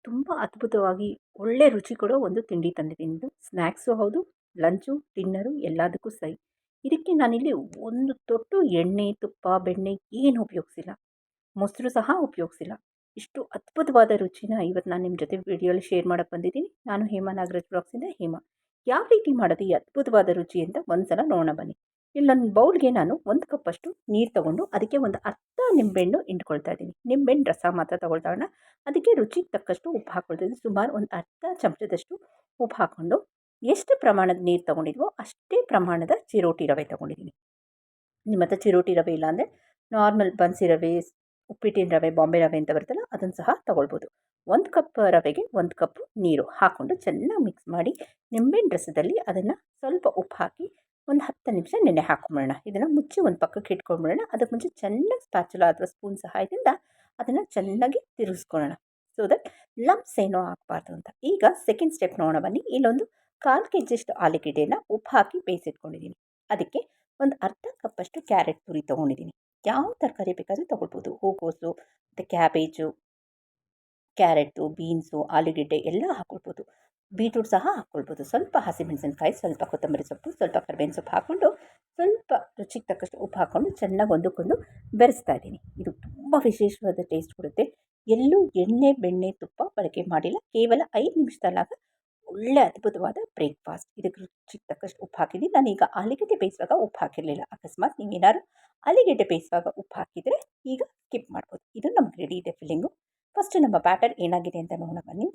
ತುಂಬ ಅದ್ಭುತವಾಗಿ ಒಳ್ಳೆ ರುಚಿ ಕೊಡೋ ಒಂದು ತಿಂಡಿ ತಂದಿದ್ದೀನಿ. ಇದು ಸ್ನ್ಯಾಕ್ಸು ಹೌದು, ಲಂಚು, ಡಿನ್ನರು ಎಲ್ಲದಕ್ಕೂ ಸೈ. ಇದಕ್ಕೆ ನಾನಿಲ್ಲಿ ಒಂದು ತೊಟ್ಟು ಎಣ್ಣೆ, ತುಪ್ಪ, ಬೆಣ್ಣೆ ಏನು ಉಪಯೋಗಿಸಿಲ್ಲ. ಮೊಸರು ಸಹ ಉಪಯೋಗಿಸಿಲ್ಲ. ಇಷ್ಟು ಅದ್ಭುತವಾದ ರುಚಿನ ಇವತ್ತು ನಾನು ನಿಮ್ಮ ಜೊತೆ ವಿಡಿಯೋಲಿ ಶೇರ್ ಮಾಡಕ್ಕೆ ಬಂದಿದ್ದೀನಿ. ನಾನು ಹೇಮಾ ನಾಗರಾಜ್ ಬ್ಲಾಗ್ಸಿಂದ ಹೇಮಾ. ಯಾವ ರೀತಿ ಮಾಡೋದು ಈ ಅದ್ಭುತವಾದ ರುಚಿ ಅಂತ ಒಂದ್ಸಲ ನೋಡೋಣ ಬನ್ನಿ. ಇಲ್ಲೊಂದು ಬೌಲ್ಗೆ ನಾನು 1 ಕಪ್ಪಷ್ಟು ನೀರು ತೊಗೊಂಡು ಅದಕ್ಕೆ ಒಂದು ಅರ್ಧ ನಿಂಬೆಹಣ್ಣು ಹಿಂಡ್ಕೊಳ್ತಾ ಇದ್ದೀನಿ. ನಿಂಬೆಹಣ್ಣು ರಸ ಮಾತ್ರ ತೊಗೊಳ್ತಾಣ. ಅದಕ್ಕೆ ರುಚಿಗೆ ತಕ್ಕಷ್ಟು ಉಪ್ಪು ಹಾಕ್ಕೊಳ್ತಾ ಇದ್ದೀನಿ. ಸುಮಾರು ಒಂದು ಅರ್ಧ ಚಮಚದಷ್ಟು ಉಪ್ಪು ಹಾಕ್ಕೊಂಡು ಎಷ್ಟು ಪ್ರಮಾಣದ ನೀರು ತೊಗೊಂಡಿದ್ವೋ ಅಷ್ಟೇ ಪ್ರಮಾಣದ ಚಿರೋಟಿ ರವೆ ತೊಗೊಂಡಿದ್ದೀನಿ. ನಿಮ್ಮ ಹತ್ರ ಚಿರೋಟಿ ರವೆ ಇಲ್ಲ ಅಂದರೆ ನಾರ್ಮಲ್ ಬನ್ಸಿ ರವೆ, ಉಪ್ಪಿಟ್ಟಿನ ರವೆ, ಬಾಂಬೆ ರವೆ ಅಂತ ಬರುತ್ತಲ್ಲ ಅದನ್ನು ಸಹ ತೊಗೊಳ್ಬೋದು. 1 ಕಪ್ ರವೆಗೆ 1 ಕಪ್ ನೀರು ಹಾಕ್ಕೊಂಡು ಚೆನ್ನಾಗಿ ಮಿಕ್ಸ್ ಮಾಡಿ ನಿಂಬೆಹಣ್ಣು ರಸದಲ್ಲಿ ಅದನ್ನು ಸ್ವಲ್ಪ ಉಪ್ಪು ಹಾಕಿ ಒಂದು 10 ನಿಮಿಷ ನೆನೆ ಹಾಕ್ಕೊಂಬಿಡೋಣ. ಇದನ್ನು ಮುಚ್ಚಿ ಒಂದು ಪಕ್ಕಕ್ಕೆ ಇಟ್ಕೊಂಡ್ಬಿಡೋಣ. ಅದಕ್ಕೆ ಮುಂಚೆ ಚೆನ್ನಾಗಿ ಸ್ಪ್ಯಾಚುಲಾ ಅಥವಾ ಸ್ಪೂನ್ ಸಹಾಯದಿಂದ ಅದನ್ನು ಚೆನ್ನಾಗಿ ತಿರುಗಿಸ್ಕೊಳ್ಳೋಣ. ಸೊ ದಟ್ ಲಂಪ್ಸ್ ಏನೋ ಆಗಬಾರ್ದು ಅಂತ. ಈಗ ಸೆಕೆಂಡ್ ಸ್ಟೆಪ್ ನೋಡೋಣ ಬನ್ನಿ. ಇಲ್ಲೊಂದು 1/4 ಕೆಜಿಯಷ್ಟು ಆಲೂಗೆಡ್ಡೆನ ಉಪ್ಪು ಹಾಕಿ ಬೇಯಿಸಿಟ್ಕೊಂಡಿದ್ದೀನಿ. ಅದಕ್ಕೆ ಒಂದು ಅರ್ಧ ಕಪ್ಪಷ್ಟು ಕ್ಯಾರೆಟ್ ತುರಿ ತೊಗೊಂಡಿದ್ದೀನಿ. ಯಾವ ತರಕಾರಿ ಬೇಕಾದರೂ ತೊಗೊಳ್ಬೋದು. ಹೂಕೋಸು ಮತ್ತು ಕ್ಯಾಬೇಜು, ಕ್ಯಾರೆಟು, ಬೀನ್ಸು, ಆಲೂಗೆಡ್ಡೆ ಎಲ್ಲ ಹಾಕ್ಕೊಳ್ಬೋದು. ಬೀಟ್ರೂಟ್ ಸಹ ಹಾಕ್ಕೊಳ್ಬೋದು. ಸ್ವಲ್ಪ ಹಸಿಮೆಣಸಿನ್ಕಾಯಿ, ಸ್ವಲ್ಪ ಕೊತ್ತಂಬರಿ ಸೊಪ್ಪು, ಸ್ವಲ್ಪ ಕರಿಬೇವಿನ ಸೊಪ್ಪು ಹಾಕ್ಕೊಂಡು ಸ್ವಲ್ಪ ರುಚಿಗೆ ತಕ್ಕಷ್ಟು ಉಪ್ಪು ಹಾಕ್ಕೊಂಡು ಚೆನ್ನಾಗಿ ಒಂದಕ್ಕೊಂದು ಬೆರೆಸ್ತಾ ಇದ್ದೀನಿ. ಇದು ತುಂಬ ವಿಶೇಷವಾದ ಟೇಸ್ಟ್ ಕೊಡುತ್ತೆ. ಎಲ್ಲೂ ಎಣ್ಣೆ, ಬೆಣ್ಣೆ, ತುಪ್ಪ ಬಳಕೆ ಮಾಡಿಲ್ಲ. ಕೇವಲ 5 ನಿಮಿಷದಲ್ಲಾಗ ಒಳ್ಳೆ ಅದ್ಭುತವಾದ ಬ್ರೇಕ್ಫಾಸ್ಟ್. ಇದಕ್ಕೆ ರುಚಿಗೆ ತಕ್ಕಷ್ಟು ಉಪ್ಪು ಹಾಕಿದ್ದೀನಿ. ನಾನೀಗ ಆಲೂಗೆಡ್ಡೆ ಬೇಯಿಸುವಾಗ ಉಪ್ಪು ಹಾಕಿರಲಿಲ್ಲ. ಅಕಸ್ಮಾತ್ ನೀವೇನಾದ್ರು ಆಲೂಗೆಡ್ಡೆ ಬೇಯಿಸುವಾಗ ಉಪ್ಪು ಹಾಕಿದರೆ ಈಗ ಸ್ಕಿಪ್ ಮಾಡ್ಬೋದು. ಇದು ನಮ್ಗೆ ರೆಡಿ ಇದೆ ಫಿಲ್ಲಿಂಗು. ಫಸ್ಟ್ ನಮ್ಮ ಬ್ಯಾಟರ್ ಏನಾಗಿದೆ ಅಂತ ನೋಡೋಣ ಬನ್ನಿ.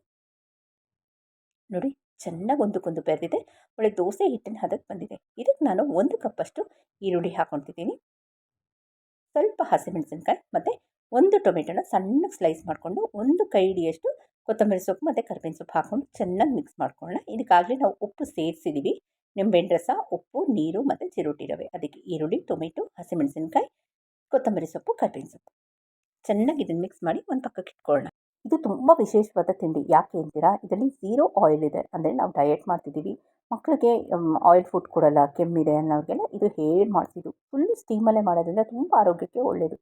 ನೋಡಿ, ಚೆನ್ನಾಗಿ ಒಂದಕ್ಕೊಂದು ಬೆರೆದಿದೆ. ಒಳ್ಳೆ ದೋಸೆ ಹಿಟ್ಟಿನ ಹದಕ್ಕೆ ಬಂದಿದೆ. ಇದಕ್ಕೆ ನಾನು 1 ಕಪ್ಪಷ್ಟು ಈರುಳ್ಳಿ ಹಾಕ್ಕೊಳ್ತಿದ್ದೀನಿ. ಸ್ವಲ್ಪ ಹಸಿಮೆಣಸಿನ್ಕಾಯಿ ಮತ್ತು 1 ಟೊಮೆಟೊನ ಸಣ್ಣಗೆ ಸ್ಲೈಸ್ ಮಾಡಿಕೊಂಡು 1 ಕೈ ಹಿಡಿಯಷ್ಟು ಕೊತ್ತಂಬರಿ ಸೊಪ್ಪು ಮತ್ತು ಕರಿಬೇವಿನ ಸೊಪ್ಪು ಹಾಕ್ಕೊಂಡು ಚೆನ್ನಾಗಿ ಮಿಕ್ಸ್ ಮಾಡ್ಕೊಳ್ಳೋಣ. ಇದಕ್ಕಾಗಲೇ ನಾವು ಉಪ್ಪು ಸೇರಿಸಿದ್ದೀವಿ. ನಿಂಬೆಹಣ್ಣು ರಸ, ಉಪ್ಪು, ನೀರು ಮತ್ತು ಚಿರೋಟಿ ರವೆ. ಅದಕ್ಕೆ ಈರುಳ್ಳಿ, ಟೊಮೆಟೊ, ಹಸಿಮೆಣಸಿನ್ಕಾಯಿ, ಕೊತ್ತಂಬರಿ ಸೊಪ್ಪು, ಕರಿಬೇವಿನ ಸೊಪ್ಪು ಚೆನ್ನಾಗಿ ಇದನ್ನು ಮಿಕ್ಸ್ ಮಾಡಿ ಒಂದು ಪಕ್ಕಕ್ಕೆ ಇಟ್ಕೊಳ್ಳೋಣ. ಇದು ತುಂಬ ವಿಶೇಷವಾದ ತಿಂಡಿ. ಯಾಕೆ ಅಂತೀರಾ? ಇದರಲ್ಲಿ 0 ಆಯಿಲ್ ಇದೆ. ಅಂದರೆ ನಾವು ಡಯಟ್ ಮಾಡ್ತಿದ್ದೀವಿ, ಮಕ್ಕಳಿಗೆ ಆಯಿಲ್ ಫುಡ್ ಕೊಡಲ್ಲ, ಕೆಮ್ಮಿದೆ ಅನ್ನೋರಿಗೆಲ್ಲ ಇದು ಹೇಳಿ ಮಾಡಿಸಿದ್ದು. ಫುಲ್ಲು ಸ್ಟೀಮಲ್ಲೇ ಮಾಡೋದ್ರಿಂದ ತುಂಬ ಆರೋಗ್ಯಕ್ಕೆ ಒಳ್ಳೆಯದು.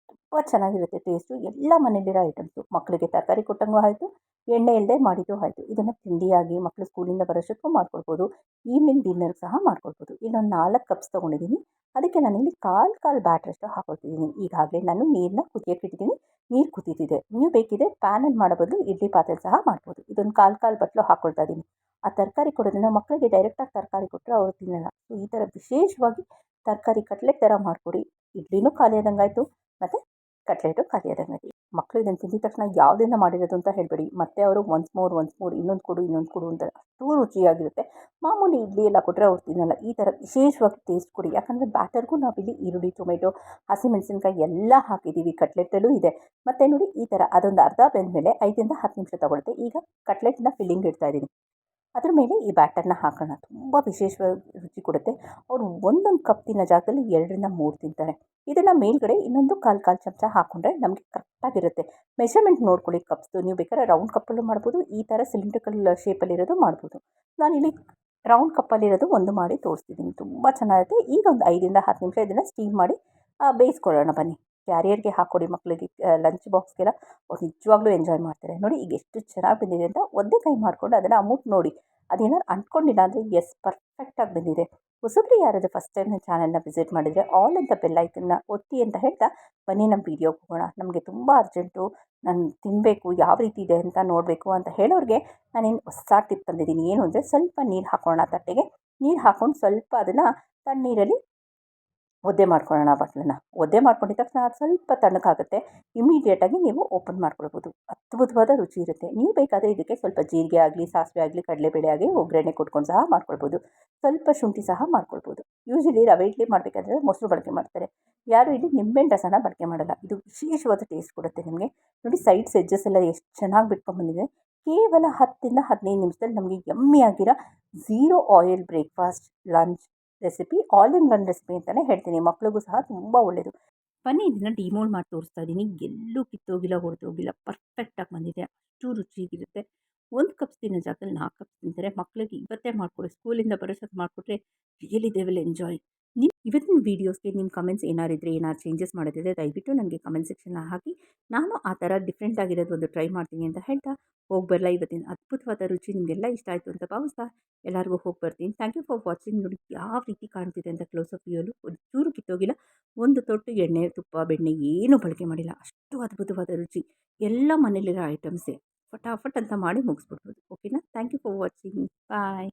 ತುಂಬ ಚೆನ್ನಾಗಿರುತ್ತೆ ಟೇಸ್ಟು. ಎಲ್ಲ ಮನೇಲಿರೋ ಐಟಮ್ಸು. ಮಕ್ಕಳಿಗೆ ತರಕಾರಿ ಕೊಟ್ಟಂಗೂ ಆಯಿತು, ಎಣ್ಣೆ ಇಲ್ಲದೆ ಮಾಡಿದ್ದು ಆಯಿತು. ಇದನ್ನು ತಿಂಡಿಯಾಗಿ ಮಕ್ಕಳು ಸ್ಕೂಲಿಂದ ಬರೋಷ್ಟಕ್ಕೂ ಮಾಡ್ಕೊಳ್ಬೋದು. ಈವ್ನಿಂಗ್ ಡಿನ್ನರ್ ಸಹ ಮಾಡ್ಕೊಳ್ಬೋದು. ಇಲ್ಲೊಂದು 4 ಕಪ್ಸ್ ತೊಗೊಂಡಿದ್ದೀನಿ. ಅದಕ್ಕೆ ನಾನಿಲ್ಲಿ ಕಾಲು ಬ್ಯಾಟ್ರಷ್ಟು ಹಾಕೊಳ್ತಿದ್ದೀನಿ. ಈಗಾಗಲೇ ನಾನು ನೀರನ್ನ ಕುದಿಯೋಕೆ ಇಟ್ಟಿದ್ದೀನಿ. ನೀರು ಕುದೀತಿದೆ. ನೀವು ಬೇಕಿದ್ರೆ ಪ್ಯಾನಲ್ಲಿ ಮಾಡೋ ಬದಲು ಇಡ್ಲಿ ಪಾತ್ರೆಲಿ ಸಹ ಮಾಡ್ಬೋದು. ಇದೊಂದು ಕಾಲು ಬಟ್ಲು ಹಾಕ್ಕೊಳ್ತಾ ಇದ್ದೀನಿ. ಆ ತರಕಾರಿ ಕೊಡೋದ್ರಿಂದ ಮಕ್ಕಳಿಗೆ ಡೈರೆಕ್ಟಾಗಿ ತರಕಾರಿ ಕೊಟ್ಟರೆ ಅವರು ತಿನ್ನಲ್ಲ. ಸೊ ಈ ಥರ ವಿಶೇಷವಾಗಿ ತರಕಾರಿ ಕಟ್ಲೆಟ್ ಥರ ಮಾಡಿಕೊಡಿ. ಇಡ್ಲಿನೂ ಖಾಲಿ ಆದಂಗಾಯಿತು ಮತ್ತು ಕಟ್ಲೆಟು ಖಾಲಿ ಆದಂಗಾಯಿತು. ಮಕ್ಕಳು ಇದನ್ನು ತಿಂದಿದ ತಕ್ಷಣ ಯಾವುದರಿಂದ ಮಾಡಿರೋದು ಅಂತ ಹೇಳಬೇಡಿ. ಮತ್ತೆ ಅವರು ಒನ್ಸ್ ಮೋರ್ ಇನ್ನೊಂದು ಕೊಡು ಅಂತ ಅಷ್ಟೂ ರುಚಿಯಾಗಿರುತ್ತೆ. ಮಾಮೂಲಿ ಇಡ್ಲಿ ಎಲ್ಲ ಕೊಟ್ಟರೆ ಅವ್ರು ತಿನ್ನಲ್ಲ. ಈ ಥರ ವಿಶೇಷವಾಗಿ ಟೇಸ್ಟ್ ಕೊಡಿ. ಯಾಕಂದರೆ ಬ್ಯಾಟರ್ಗೂ ನಾವಿಲ್ಲಿ ಈರುಳ್ಳಿ, ಟೊಮೆಟೊ, ಹಸಿಮೆಣಸಿನ್ಕಾಯಿ ಎಲ್ಲ ಹಾಕಿದ್ದೀವಿ. ಕಟ್ಲೆಟಲ್ಲೂ ಇದೆ. ಮತ್ತು ನೋಡಿ ಈ ಥರ ಅದೊಂದು ಅರ್ಧ ಬೆಂದಮೇಲೆ 5ರಿಂದ 10 ನಿಮಿಷ ತಗೊಳುತ್ತೆ. ಈಗ ಕಟ್ಲೆಟ್ನ ಫಿಲ್ಲಿಂಗ್ ಇಡ್ತಾ ಇದ್ದೀನಿ. ಅದ್ರ ಮೇಲೆ ಈ ಬ್ಯಾಟರ್ನ ಹಾಕೋಣ. ತುಂಬ ವಿಶೇಷವಾಗಿ ರುಚಿ ಕೊಡುತ್ತೆ. ಅವರು ಒಂದೊಂದು ಕಪ್ ತಿನ್ನೋ ಜಾಗದಲ್ಲಿ 2ರಿಂದ 3 ತಿಂತಾರೆ. ಇದನ್ನು ಮೇಲ್ಗಡೆ ಇನ್ನೊಂದು ಕಾಲು ಚಮಚ ಹಾಕ್ಕೊಂಡ್ರೆ ನಮಗೆ ಕರೆಕ್ಟಾಗಿರುತ್ತೆ. ಮೆಷರ್ಮೆಂಟ್ ನೋಡ್ಕೊಳ್ಳಿ ಕಪ್ಸ್ದು. ನೀವು ಬೇಕಾದ್ರೆ ರೌಂಡ್ ಕಪ್ಪಲ್ಲೂ ಮಾಡ್ಬೋದು, ಈ ಥರ ಸಿಲಿಂಡ್ರಿಕಲ್ ಶೇಪಲ್ಲಿರೋದು ಮಾಡ್ಬೋದು. ನಾನಿಲ್ಲಿ ರೌಂಡ್ ಕಪ್ಪಲ್ಲಿರೋದು ಒಂದು ಮಾಡಿ ತೋರಿಸ್ತಿದ್ದೀನಿ. ತುಂಬ ಚೆನ್ನಾಗಿರುತ್ತೆ. ಈಗ ಒಂದು 5ರಿಂದ 10 ನಿಮಿಷ ಇದನ್ನು ಸ್ಟೀಮ್ ಮಾಡಿ ಬೇಯಿಸ್ಕೊಳ್ಳೋಣ ಬನ್ನಿ. ಕ್ಯಾರಿಯರ್ಗೆ ಹಾಕ್ಕೊಡಿ ಮಕ್ಕಳಿಗೆ, ಲಂಚ್ ಬಾಕ್ಸ್ಗೆಲ್ಲ ಅವ್ರು ನಿಜವಾಗ್ಲೂ ಎಂಜಾಯ್ ಮಾಡ್ತಾರೆ. ನೋಡಿ ಈಗ ಎಷ್ಟು ಚೆನ್ನಾಗಿ ಬಂದಿದೆ ಅಂತ ಒಂದೇ ಕೈ ಮಾಡಿಕೊಂಡು ಅದನ್ನು ಮುಟ್ಟು ನೋಡಿ. ಅದೇನಾದ್ರು ಅಂಟ್ಕೊಂಡಿಲ್ಲ ಅಂದರೆ ಎಸ್ ಪರ್ಫೆಕ್ಟಾಗಿ ಬಂದಿದೆ. ಹೊಸಬ್ರು ಯಾರಾದರೂ ಫಸ್ಟ್ ಟೈಮ್ ನನ್ನ ಚಾನಲ್ನ ವಿಸಿಟ್ ಮಾಡಿದರೆ ಆಲ್ ಅಂತ ಬೆಲ್ಲೈಕನ್ನ ಒತ್ತಿ ಅಂತ ಹೇಳ್ತಾ ಬನ್ನಿ ನಮ್ಮ ವೀಡಿಯೋಗೆ ಹೋಗೋಣ. ನಮಗೆ ತುಂಬ ಅರ್ಜೆಂಟು, ನಾನು ತಿನ್ನಬೇಕು, ಯಾವ ರೀತಿ ಇದೆ ಅಂತ ನೋಡಬೇಕು ಅಂತ ಹೇಳೋರಿಗೆ ನಾನೇನು ಹೊಸ ಟಿಪ್ ತಂದಿದ್ದೀನಿ. ಏನು ಅಂದರೆ ಸ್ವಲ್ಪ ನೀರು ಹಾಕೋಣ ತಟ್ಟೆಗೆ. ನೀರು ಹಾಕ್ಕೊಂಡು ಸ್ವಲ್ಪ ಅದನ್ನು ತಣ್ಣೀರಲ್ಲಿ ಒದ್ದೆ ಮಾಡ್ಕೊಳ್ಳೋಣ ಬಟ್ಲನ್ನ. ಒದ್ದೆ ಮಾಡ್ಕೊಂಡಿದ್ದ ತಕ್ಷಣ ಅದು ಸ್ವಲ್ಪ ತಣ್ಣಗಾಗುತ್ತೆ. ಇಮಿಡಿಯೇಟಾಗಿ ನೀವು ಓಪನ್ ಮಾಡ್ಕೊಳ್ಬೋದು. ಅದ್ಭುತವಾದ ರುಚಿ ಇರುತ್ತೆ. ನೀವು ಬೇಕಾದರೆ ಇದಕ್ಕೆ ಸ್ವಲ್ಪ ಜೀರಿಗೆ ಆಗಲಿ, ಸಾಸಿವೆ ಆಗಲಿ, ಕಡಲೆಬೇಳೆ ಆಗಲಿ ಒಗ್ಗರಣೆ ಕೊಟ್ಕೊಂಡು ಸಹ ಮಾಡ್ಕೊಳ್ಬೋದು. ಸ್ವಲ್ಪ ಶುಂಠಿ ಸಹ ಮಾಡ್ಕೊಳ್ಬೋದು. ಯೂಶಲಿ ರವೆ ಇಡ್ಲಿ ಮಾಡಬೇಕಾದ್ರೆ ಮೊಸರು ಬಳಕೆ ಮಾಡ್ತಾರೆ. ಯಾರು ಇಲ್ಲಿ ನಿಂಬೆಹಣ್ಣು ರಸನ ಬಳಕೆ ಮಾಡಲ್ಲ. ಇದು ವಿಶೇಷವಾದ ಟೇಸ್ಟ್ ಕೊಡುತ್ತೆ ನಿಮಗೆ. ನೋಡಿ ಸೈಡ್ಸ್ ಎಡ್ಜಸ್ ಎಲ್ಲ ಎಷ್ಟು ಚೆನ್ನಾಗಿ ಬಿಟ್ಕೊಂಡ್ಬಂದಿದೆ. ಕೇವಲ 10ರಿಂದ 15 ನಿಮಿಷದಲ್ಲಿ ನಮಗೆ ಯಮ್ಮಿ ಆಗಿರೋ 0 oil breakfast, lunch recipe, all in one recipe ಅಂತಲೇ ಹೇಳ್ತೀನಿ. ಮಕ್ಳಿಗೂ ಸಹ ತುಂಬ ಒಳ್ಳೆಯದು. ಬನ್ನಿ ಇದನ್ನು ಡಿಮೋಲ್ಡ್ ಮಾಡಿ ತೋರಿಸ್ತಾ ಇದ್ದೀನಿ. ಎಲ್ಲೂ ಕಿತ್ತೋಗಿಲ್ಲ, ಹೊಡೆದೋಗಿಲ್ಲ, ಪರ್ಫೆಕ್ಟಾಗಿ ಬಂದಿದೆ. ಅಷ್ಟು ರುಚಿಯಾಗಿರುತ್ತೆ. 1 ಕಪ್ ತಿನ್ನೋ ಜಾಗದಲ್ಲಿ 4 ಕಪ್ ತಿಂತಾರೆ. ಮಕ್ಕಳಿಗೆ ಇವತ್ತೇ ಮಾಡಿಕೊಡಿ. ಸ್ಕೂಲಿಂದ ಬರೋಷ್ಟೊತ್ತು ಮಾಡಿಕೊಟ್ರೆ ರಿಯಲಿ ದೇ ವಿಲ್ ಎಂಜಾಯ್. ನೀವು ಇವತ್ತಿನ ವೀಡಿಯೋಸ್ಗೆ ನಿಮ್ಮ ಕಮೆಂಟ್ಸ್ ಏನಾರಿದ್ರೆ, ಏನಾದ್ರು ಚೇಂಜಸ್ ಮಾಡೋದಿದ್ರೆ ದಯವಿಟ್ಟು ನನಗೆ ಕಮೆಂಟ್ ಸೆಕ್ಷನ್ನ ಹಾಕಿ. ನಾನು ಆ ಥರ ಡಿಫ್ರೆಂಟ್ ಆಗಿರೋದು ಒಂದು ಟ್ರೈ ಮಾಡ್ತೀನಿ ಅಂತ ಹೇಳ್ತಾ ಹೋಗಿ ಬರಲಾ ಇವತ್ತಿನ ಅದ್ಭುತವಾದ ರುಚಿ ನಿಮಗೆಲ್ಲ ಇಷ್ಟ ಆಯಿತು ಅಂತ ಭಾವಿಸ್ತಾ ಎಲ್ಲರಿಗೂ ಹೋಗಿ ಬರ್ತೀನಿ. Thank you for watching. ನೋಡಿ ಯಾವ ರೀತಿ ಕಾಣ್ತಿದೆ ಅಂತ ಕ್ಲೋಸಪ್ ವ್ಯೂಯಲ್ಲೂ ಒಂಚೂರು ಕಿತ್ತೋಗಿಲ್ಲ. ಒಂದು ತೊಟ್ಟು ಎಣ್ಣೆ, ತುಪ್ಪ, ಬೆಣ್ಣೆ ಏನೂ ಬಳಕೆ ಮಾಡಿಲ್ಲ. ಅಷ್ಟು ಅದ್ಭುತವಾದ ರುಚಿ. ಎಲ್ಲ ಮನೇಲಿರೋ ಐಟಮ್ಸೇ. ಫಟಾಫಟ್ ಅಂತ ಮಾಡಿ ಮುಗಿಸ್ಬಿಡ್ಬೋದು. ಓಕೆನಾ? Thank you for watching. Bye.